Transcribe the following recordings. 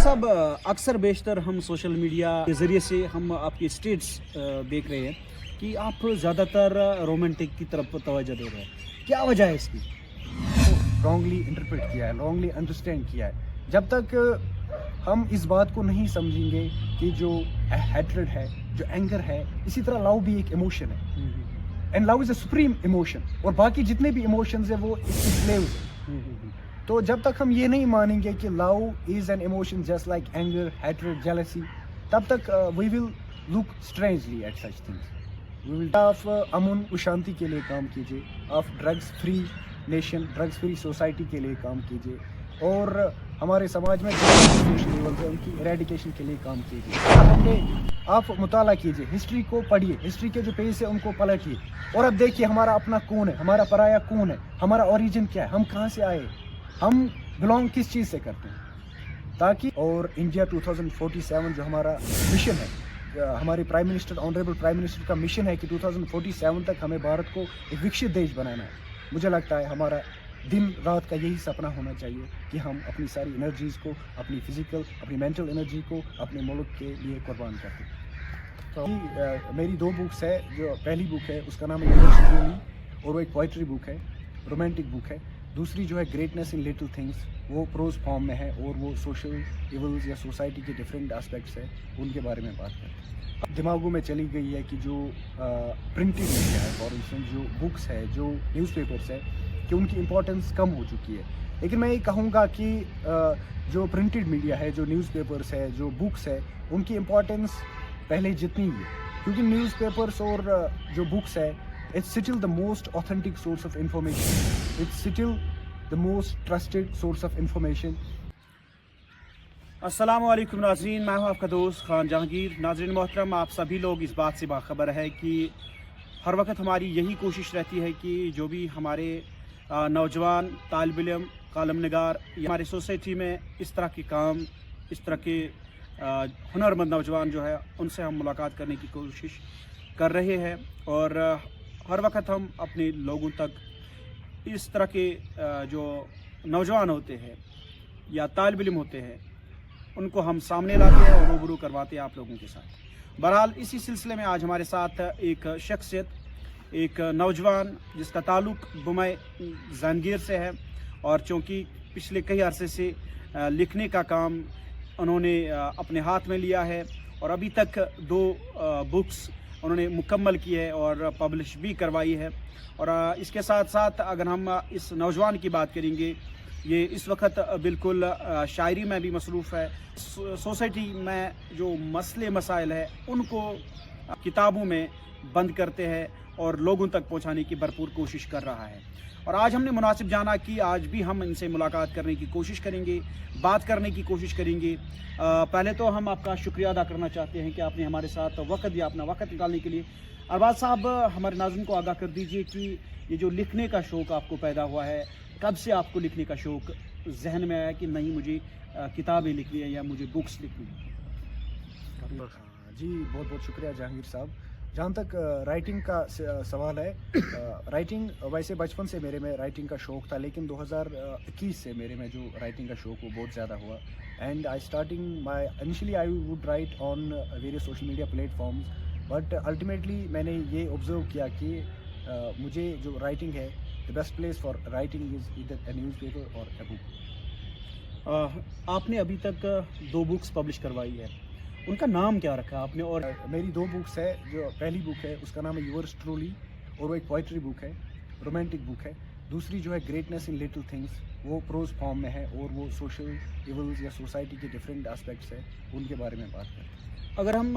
साहब अक्सर बेशतर हम सोशल मीडिया के ज़रिए से हम आपकी स्टेट्स देख रहे हैं कि आप ज़्यादातर रोमांटिक की तरफ तवज्जो दे रहे हैं, क्या वजह है इसकी? रॉन्गली इंटरप्रेट किया है, रॉन्गली अंडरस्टैंड किया है। जब तक हम इस बात को नहीं समझेंगे कि जो हैट्रेड है, जो एंगर है, इसी तरह लव भी एक इमोशन है and love is a supreme emotion, और बाकी जितने भी इमोशंस है वो इसके स्लेव्स हैं। तो जब तक हम ये नहीं मानेंगे कि love is an emotion just like anger, hatred, jealousy, तब तक we will look strangely at such things. We will आप अमन व शांति के लिए काम कीजिए, आप drugs free nation, drugs free society के लिए काम कीजिए, और हमारे समाज में जो सोशल लेवल है उनकी एरेडिकेशन के लिए काम कीजिए। आप मुताला कीजिए, हिस्ट्री को पढ़िए, हिस्ट्री के जो पेज है उनको पलटिए, और अब देखिए हमारा अपना कौन है, हमारा पराया कौन है, हमारा ओरिजिन क्या है, हम कहाँ से आए, हम बिलोंग किस चीज़ से करते हैं, ताकि और इंडिया 2047 जो हमारा मिशन है, हमारे prime minister, honourable prime minister का मिशन है कि 2047 तक हमें भारत को एक विकसित देश बनाना है। मुझे लगता है हमारा दिन रात का यही सपना होना चाहिए कि हम अपनी सारी एनर्जीज़ को, अपनी फिजिकल, अपनी मेंटल एनर्जी को अपने मुल्क के लिए कुर्बान कर दें। तो मेरी दो बुक्स है, जो पहली बुक है उसका नाम है और वो एक पोइट्री बुक है, रोमांटिक बुक है। दूसरी जो है ग्रेटनेस इन लिटिल थिंग्स, वो प्रोज फॉर्म में है, और वो सोशल इवल्स या सोसाइटी के डिफरेंट एस्पेक्ट्स है, उनके बारे में बात करते हैं। दिमागों में चली गई है कि जो प्रिंटेड मीडिया है, फॉर इंस्टेंस जो बुक्स है, जो न्यूज़पेपर्स है, कि उनकी इम्पोर्टेंस कम हो चुकी है। लेकिन मैं ये कहूँगा कि जो प्रिंटेड मीडिया है, जो न्यूज़पेपर्स है, जो बुक्स है, उनकी इम्पोर्टेंस पहले जितनी ही है, क्योंकि न्यूज़पेपर्स और जो बुक्स है, it's still the most authentic source of information, it's still the most trusted source of information. अस्सलामु अलैकुम नाज़रीन, मैं हूं आपका दोस्त खान जहांगीर। नाज़रीन मोहतरम, आप सभी लोग इस बात से बाखबर है कि हर वक्त हमारी यही कोशिश रहती है कि जो भी हमारे नौजवान तालिब इल्म, कालम निगार, हमारे सोसाइटी में इस तरह के काम, इस तरह के हुनरमंद नौजवान जो है, उनसे हम मुलाकात करने की कोशिश कर रहे हैं, और हर वक्त हम अपने लोगों तक इस तरह के जो नौजवान होते हैं या तालिब इल्म होते हैं, उनको हम सामने लाते हैं और रूबरू करवाते हैं आप लोगों के साथ। बहरहाल इसी सिलसिले में आज हमारे साथ एक शख्सियत, एक नौजवान जिसका ताल्लुक़ बुमाए जहांगीर से है, और चूँकि पिछले कई अरसे से लिखने का काम उन्होंने अपने हाथ में लिया है, और अभी तक 2 बुक्स उन्होंने मुकम्मल की है और पब्लिश भी करवाई है। और इसके साथ साथ अगर हम इस नौजवान की बात करेंगे, ये इस वक्त बिल्कुल शायरी में भी मसरूफ़ है। सोसाइटी में जो मसले मसाइल है उनको किताबों में बंद करते हैं और लोगों तक पहुंचाने की भरपूर कोशिश कर रहा है। और आज हमने मुनासिब जाना कि आज भी हम इनसे मुलाकात करने की कोशिश करेंगे, बात करने की कोशिश करेंगे। पहले तो हम आपका शुक्रिया अदा करना चाहते हैं कि आपने हमारे साथ वक्त दिया, अपना वक्त निकालने के लिए। अरबाज साहब, हमारे नाज़रीन को आगाह कर दीजिए कि ये जो लिखने का शौक़ आपको पैदा हुआ है, कब से आपको लिखने का शौक़ जहन में आया कि नहीं मुझे किताबें लिखनी है या मुझे बुक्स लिखनी है? जी बहुत बहुत शुक्रिया जहांगीर साहब। जहाँ तक राइटिंग का सवाल है, राइटिंग वैसे बचपन से मेरे में राइटिंग का शौक़ था, लेकिन 2021 से मेरे में जो राइटिंग का शौक़ वो बहुत ज़्यादा हुआ। And I starting my initially I would write on various social media platforms, but ultimately मैंने ये ऑब्जर्व किया कि मुझे जो राइटिंग है, the best place for writing is either a newspaper और अ बुक। आपने अभी तक 2 बुक्स पब्लिश करवाई है, उनका नाम क्या रखा आपने? और मेरी 2 बुक्स है, जो पहली बुक है उसका नाम है योर्स ट्रूली, और वो एक पोइट्री बुक है, रोमांटिक बुक है। दूसरी जो है ग्रेटनेस इन लिटिल थिंग्स, वो प्रोज फॉर्म में है, और वो सोशल इवल्स या सोसाइटी के डिफरेंट एस्पेक्ट्स है, उनके बारे में बात करते हैं। अगर हम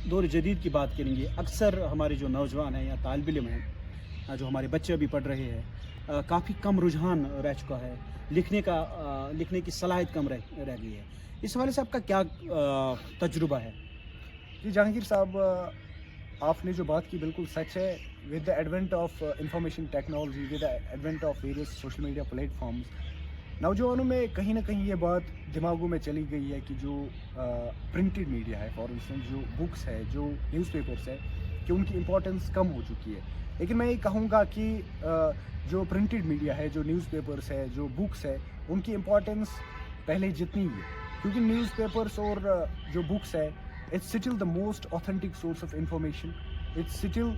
दौर जदीद की बात करेंगे, अक्सर हमारे जो नौजवान हैं या तालिब इल्म हैं, जो हमारे बच्चे अभी पढ़ रहे हैं, काफ़ी कम रुझान रह चुका है, लिखने की सलाहियत कम रह गई है। इस हवाले से आपका क्या तजुर्बा है? जी जहांगीर साहब, आपने जो बात की बिल्कुल सच है। With the advent of information technology, with the advent of various social media platforms, नौजवानों में कहीं ना कहीं ये बात दिमागों में चली गई है कि जो प्रिंटेड मीडिया है, फॉर इंस्टेंस जो बुक्स है, जो न्यूज़पेपर्स है, कि उनकी इम्पोर्टेंस कम हो चुकी है। लेकिन मैं ये कहूँगा कि जो प्रिंटेड मीडिया है, जो न्यूज़पेपर्स है, जो बुक्स है, उनकी इम्पोर्टेंस पहले जितनी ही है, کیونکہ نیوز پیپرس اور جو بکس ہے it's still the most authentic source of information, it's still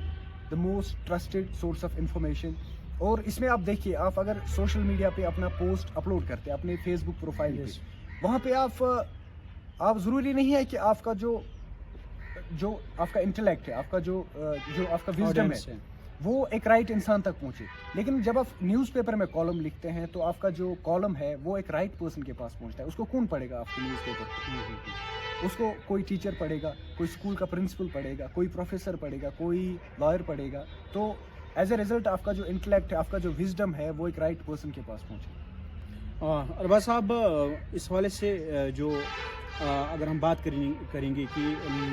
the most trusted source of information. اور اس میں آپ دیکھیے, آپ اگر سوشل میڈیا پہ اپنا پوسٹ اپلوڈ کرتے ہیں اپنے فیس بک پروفائل پہ, وہاں پہ آپ ضروری نہیں ہے کہ آپ کا جو آپ کا انٹلیکٹ ہے, آپ کا جو آپ کا وزڈم ہے وہ ایک رائٹ انسان تک پہنچے. لیکن جب آپ نیوز پیپر میں کالم لکھتے ہیں تو آپ کا جو کالم ہے وہ ایک رائٹ پرسن کے پاس پہنچتا ہے. اس کو کون پڑھے گا آپ کی نیوز پیپر؟ اس کو کوئی ٹیچر پڑھے گا, کوئی اسکول کا پرنسپل پڑھے گا, کوئی پروفیسر پڑھے گا, کوئی لائر پڑھے گا. تو ایز اے ریزلٹ آپ کا جو انٹلیکٹ ہے, آپ کا جو وزڈم ہے وہ ایک رائٹ پرسن کے پاس پہنچے. ارباز صاحب, اس حوالے سے جو اگر ہم بات کریں گے کہ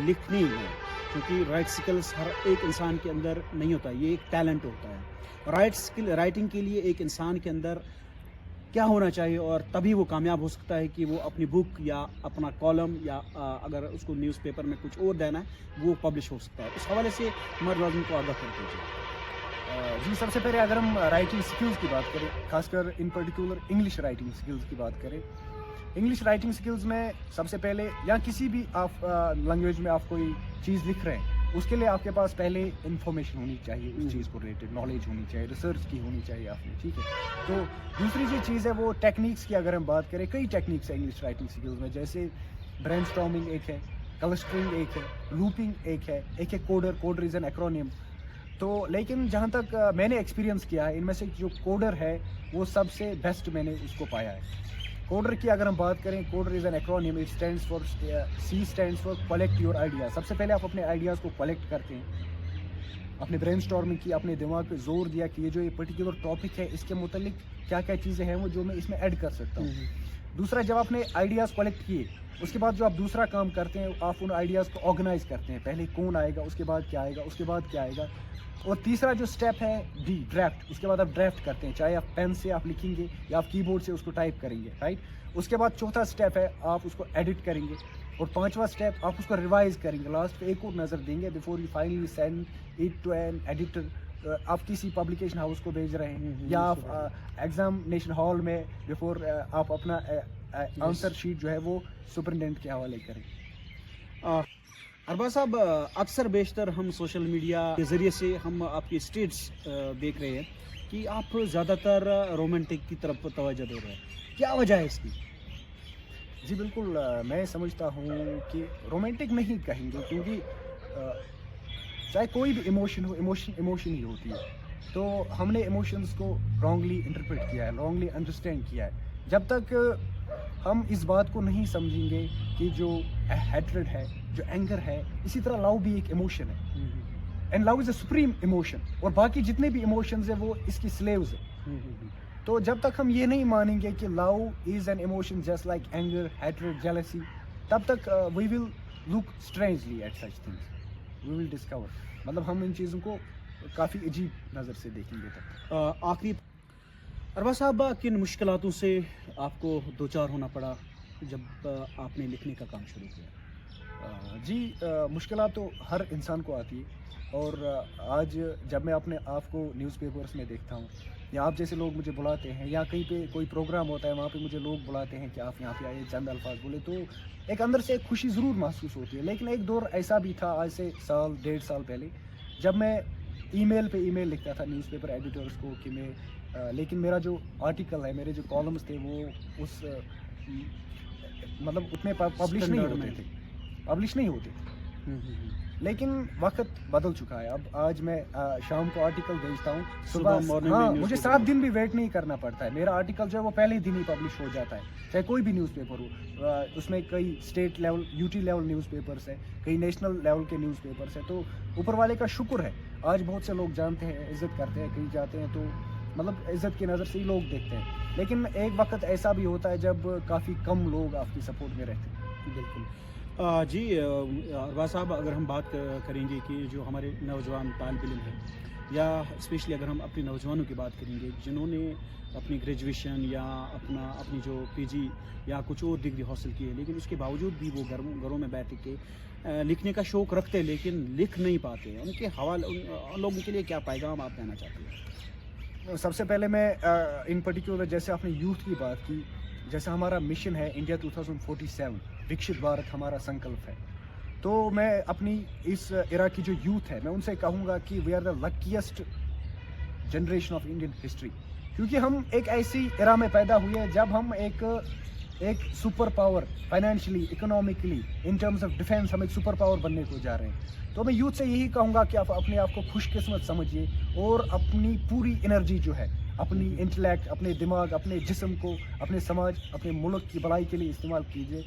لکھنی ہے, کیونکہ رائٹ سکلز ہر ایک انسان کے اندر نہیں ہوتا, یہ ایک ٹیلنٹ ہوتا ہے. رائٹنگ کے لیے ایک انسان کے اندر کیا ہونا چاہیے اور تبھی وہ کامیاب ہو سکتا ہے کہ وہ اپنی بک یا اپنا کالم یا اگر اس کو نیوز پیپر میں کچھ اور دینا ہے وہ پبلش ہو سکتا ہے. اس حوالے سے ہمارے ناظرین کو آگاہ کر دیجیے. جی, سب سے پہلے اگر ہم رائٹنگ سکلز کی بات کریں, خاص کر in particular English writing skills کی بات کریں, انگلش رائٹنگ سکلز میں سب سے پہلے یا کسی بھی آپ لینگویج میں آپ کوئی چیز لکھ رہے ہیں اس کے لیے آپ کے پاس پہلے انفارمیشن ہونی چاہیے, اس چیز کو ریلیٹڈ نالج ہونی چاہیے, ریسرچ کی ہونی چاہیے آپ نے, ٹھیک ہے. تو دوسری جو چیز ہے وہ ٹیکنیکس کی اگر ہم بات کریں, کئی ٹیکنیکس ہیں انگلش رائٹنگ سکلز میں, جیسے برین اسٹارمنگ ایک ہے, کلسٹرنگ ایک ہے, لوپنگ ایک ہے کوڈر از این ایکرونیم. تو لیکن جہاں تک میں نے ایکسپیرینس کیا ہے, ان میں سے جو کوڈر ہے وہ سب سے بیسٹ میں نے اس کو پایا ہے. کوڈر کی اگر ہم بات کریں, coder is an acronym, it stands for C stands for collect your ideas. سب سے پہلے آپ اپنے آئیڈیاز کو کلیکٹ کرتے ہیں, اپنے برین اسٹارمنگ کی, اپنے دماغ پہ زور دیا کہ یہ جو یہ پرٹیکولر ٹاپک ہے اس کے متعلق کیا کیا چیزیں ہیں وہ جو میں اس میں ایڈ کر سکتا ہوں. دوسرا, جب آپ نے آئیڈیاز کلیکٹ کیے اس کے بعد جو آپ دوسرا کام کرتے ہیں آپ ان آئیڈیاز کو آرگنائز کرتے ہیں. پہلے کون آئے گا, اس کے بعد کیا آئے گا, اس کے بعد کیا آئے گا. اور تیسرا جو اسٹیپ ہے ڈرافٹ, اس کے بعد آپ ڈرافٹ کرتے ہیں, چاہے آپ پین سے آپ لکھیں گے یا آپ کی بورڈ سے اس کو ٹائپ کریں گے, رائٹ. اس کے بعد چوتھا اسٹیپ ہے آپ اس کو ایڈٹ کریں گے, اور پانچواں اسٹیپ آپ اس کو ریوائز کریں گے, لاسٹ پہ ایک اور نظر دیں گے before you finally send it to an editor. آپ کسی پبلیکیشن ہاؤس کو بھیج رہے ہیں یا آپ ایگزامینیشن ہال میں بیفور آپ اپنا آنسر شیٹ جو ہے وہ سپرنٹینڈنٹ کے حوالے کریں. ارباز صاحب, اکثر بیشتر ہم سوشل میڈیا کے ذریعے سے ہم آپ کی اسٹیٹس دیکھ رہے ہیں کہ آپ زیادہ تر رومانٹک کی طرف توجہ دے رہے ہیں, کیا وجہ ہے اس کی؟ جی بالکل, میں سمجھتا ہوں کہ رومانٹک نہیں کہیں گے, کیونکہ چاہے کوئی بھی ایموشن ہو, ایموشن ہی ہوتی ہے. تو ہم نے ایموشنز کو رانگلی انٹرپریٹ کیا ہے, رانگلی انڈرسٹینڈ کیا ہے. جب تک ہم اس بات کو نہیں سمجھیں گے کہ جو ہیٹریڈ ہے, جو اینگر ہے, اسی طرح لو بھی ایک ایموشن ہے, and love is a supreme emotion, اور باقی جتنے بھی ایموشنز ہیں وہ اس کی سلیوز ہیں. تو جب تک ہم یہ نہیں مانیں گے کہ love is an emotion just like anger, hatred, jealousy, تب تک we will look strangely at such things, we will discover, مطلب ہم ان چیزوں کو کافی عجیب نظر سے دیکھیں گے. تب آخری, ارباز صاحب, کن مشکلاتوں سے آپ کو دوچار ہونا پڑا جب آپ نے لکھنے کا کام شروع کیا؟ جی, مشکلات تو ہر انسان کو آتی ہے, اور آج جب میں اپنے آپ کو نیوز پیپرس میں دیکھتا ہوں یا آپ جیسے لوگ مجھے بلاتے ہیں یا کہیں پہ کوئی پروگرام ہوتا ہے وہاں پہ مجھے لوگ بلاتے ہیں کہ آپ یہاں پہ آئیے, چند الفاظ بولے, تو ایک اندر سے ایک خوشی ضرور محسوس ہوتی ہے. لیکن ایک دور ایسا بھی تھا آج سے 1.5 سال پہلے, جب میں ای میل پہ ای میل لکھتا تھا نیوز پیپر ایڈیٹرس کو کہ میں, لیکن میرا جو آرٹیکل ہے, میرے جو کالمز تھے وہ اس مطلب اتنے پبلش نہیں ہوتے تھے. لیکن وقت بدل چکا ہے, اب آج میں شام کو آرٹیکل بھیجتا ہوں, صبح ہاں مجھے 7 دن بھی ویٹ نہیں کرنا پڑتا ہے, میرا آرٹیکل جو ہے وہ پہلے دن ہی پبلش ہو جاتا ہے, چاہے کوئی بھی نیوز پیپر ہو. اس میں کئی state level, UT level news papers ہیں, کئی نیشنل لیول کے نیوز پیپرس ہیں. تو اوپر والے کا شکر ہے, آج بہت سے لوگ جانتے ہیں, عزت کرتے ہیں, کہیں جاتے ہیں تو مطلب عزت کی نظر سے ہی لوگ دیکھتے ہیں. لیکن ایک وقت ایسا بھی ہوتا ہے جب کافی کم لوگ آپ کی سپورٹ میں رہتے ہیں. بالکل. جی ارباز صاحب, اگر ہم بات کریں گے کہ جو ہمارے نوجوان طالب علم ہیں یا اسپیشلی اگر ہم اپنے نوجوانوں کی بات کریں گے جنہوں نے اپنی گریجویشن یا اپنی جو PG یا کچھ اور ڈگری حاصل کی ہے, لیکن اس کے باوجود بھی وہ گھروں میں بیٹھ کے لکھنے کا شوق رکھتے لیکن لکھ نہیں پاتے, ان کے حوالے ان لوگوں کے لیے کیا پیغام آپ دینا چاہتے ہیں؟ سب سے پہلے میں ان پرٹیکولر, جیسے آپ نے یوتھ کی بات کی, जैसा हमारा मिशन है इंडिया 2047, विकसित भारत हमारा संकल्प है, तो मैं अपनी इस इरा की जो यूथ है मैं उनसे कहूँगा कि we are the luckiest generation of Indian history, क्योंकि हम एक ऐसी इरा में पैदा हुए हैं जब हम एक super power financially, economically, in terms of defence हम एक सुपर पावर बनने को जा रहे हैं। तो मैं यूथ से यही कहूँगा कि आप अपने आप को खुशकिस्मत समझिए और अपनी पूरी एनर्जी जो है, अपनी इंटेलेक्ट, अपने दिमाग, अपने जिस्म को अपने समाज, अपने मुल्क की भलाई के लिए इस्तेमाल कीजिए।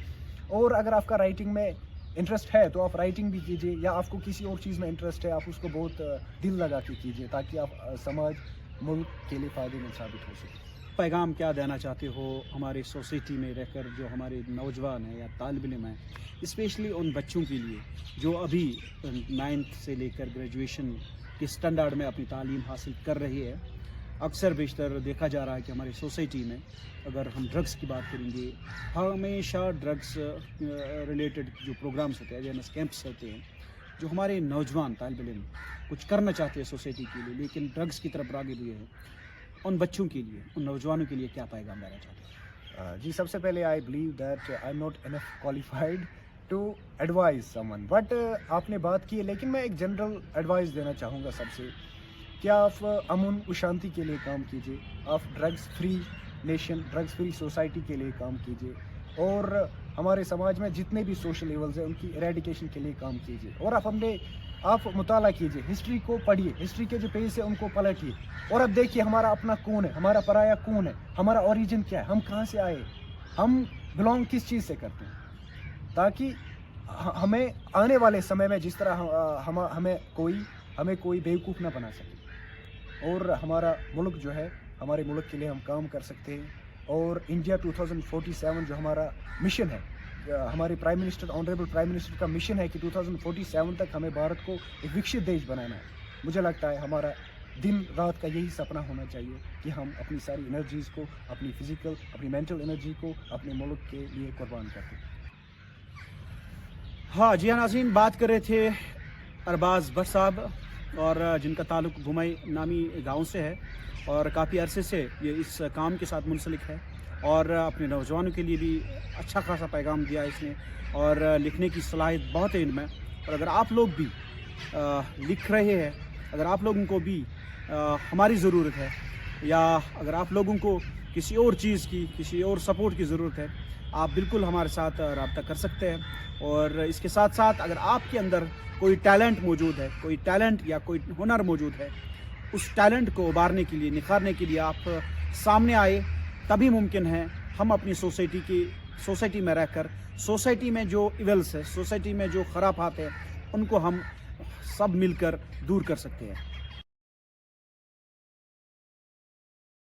और अगर आपका राइटिंग में इंटरेस्ट है तो आप राइटिंग भी कीजिए, या आपको किसी और चीज़ में इंटरेस्ट है आप उसको बहुत दिल लगा के कीजिए, ताकि आप समाज, मुल्क के लिए फ़ायदेमंद साबित हो सके। पैगाम क्या देना चाहते हो हमारे सोसाइटी में रहकर जो हमारे नौजवान हैं या तालिब इल्म हैं, स्पेशली उन बच्चों के लिए जो अभी 9th से लेकर ग्रेजुएशन के स्टैंडर्ड में अपनी तालीम हासिल कर रही है? अक्सर बेशतर देखा जा रहा है कि हमारी सोसाइटी में अगर हम ड्रग्स की बात करेंगे, हमेशा ड्रग्स रिलेटेड जो प्रोग्राम्स होते हैं, अवेयरनेस कैंप्स होते हैं, जो हमारे नौजवान तालिब इल्म कुछ करना चाहते हैं सोसाइटी के लिए लेकिन ड्रग्स की तरफ राग़िब हुए हैं, उन बच्चों के लिए, उन नौजवानों के लिए क्या पैगाम देना चाहते हैं? जी, सबसे पहले I believe that I am not enough qualified to advise someone, but आपने बात की है, लेकिन मैं एक जनरल एडवाइस देना चाहूँगा सबसे कि आप अमन और शांति के लिए काम कीजिए, आप drugs free nation, drugs free society के लिए काम कीजिए, और हमारे समाज में जितने भी सोशल लेवल्स हैं उनकी इरेडिकेशन के लिए काम कीजिए। और आप मुताला कीजिए, हिस्ट्री को पढ़िए, हिस्ट्री के जो पेज है उनको पलटिए, और अब देखिए हमारा अपना कौन है, हमारा पराया कौन है, हमारा ओरिजिन क्या है, हम कहाँ से आए, हम बिलोंग किस चीज़ से करते हैं, ताकि हमें आने वाले समय में जिस तरह हमें कोई बेवकूफ़ ना बना सके, और हमारा मुल्क जो है, हमारे मुल्क के लिए हम काम कर सकते हैं। और इंडिया 2047 जो हमारा मिशन है, हमारे prime minister, honourable prime minister का मिशन है कि 2047 तक हमें भारत को एक विकसित देश बनाना है। मुझे लगता है हमारा दिन रात का यही सपना होना चाहिए कि हम अपनी सारी एनर्जीज़ को, अपनी फिज़िकल, अपनी मेंटल एनर्जी को अपने मुल्क के लिए कुर्बान करते हैं। हाँ जी हाँ नाज़रीन, बात कर रहे थे अरबाज़ भट्ट साहब, और जिनका ताल्लुक़ घुमई नामी गांव से है और काफ़ी अरसे से ये इस काम के साथ मुंसलिक है, और अपने नौजवानों के लिए भी अच्छा खासा पैगाम दिया इसने, और लिखने की सलाहियत बहुत है इनमें। और अगर आप लोग भी लिख रहे हैं, अगर आप लोगों को भी हमारी ज़रूरत है, या अगर आप लोगों को किसी और चीज़ की, किसी और सपोर्ट की ज़रूरत है, आप बिल्कुल हमारे साथ रब्ता कर सकते हैं। और इसके साथ साथ अगर आपके अंदर कोई टैलेंट मौजूद है, कोई टैलेंट या कोई हुनर मौजूद है, उस टैलेंट को उभारने के लिए, निखारने के लिए आप सामने आए, तभी मुमकिन है हम अपनी सोसाइटी में रहकर, सोसाइटी में जो इवल्स है, सोसाइटी में जो ख़राबात है, उनको हम सब मिलकर दूर कर सकते हैं।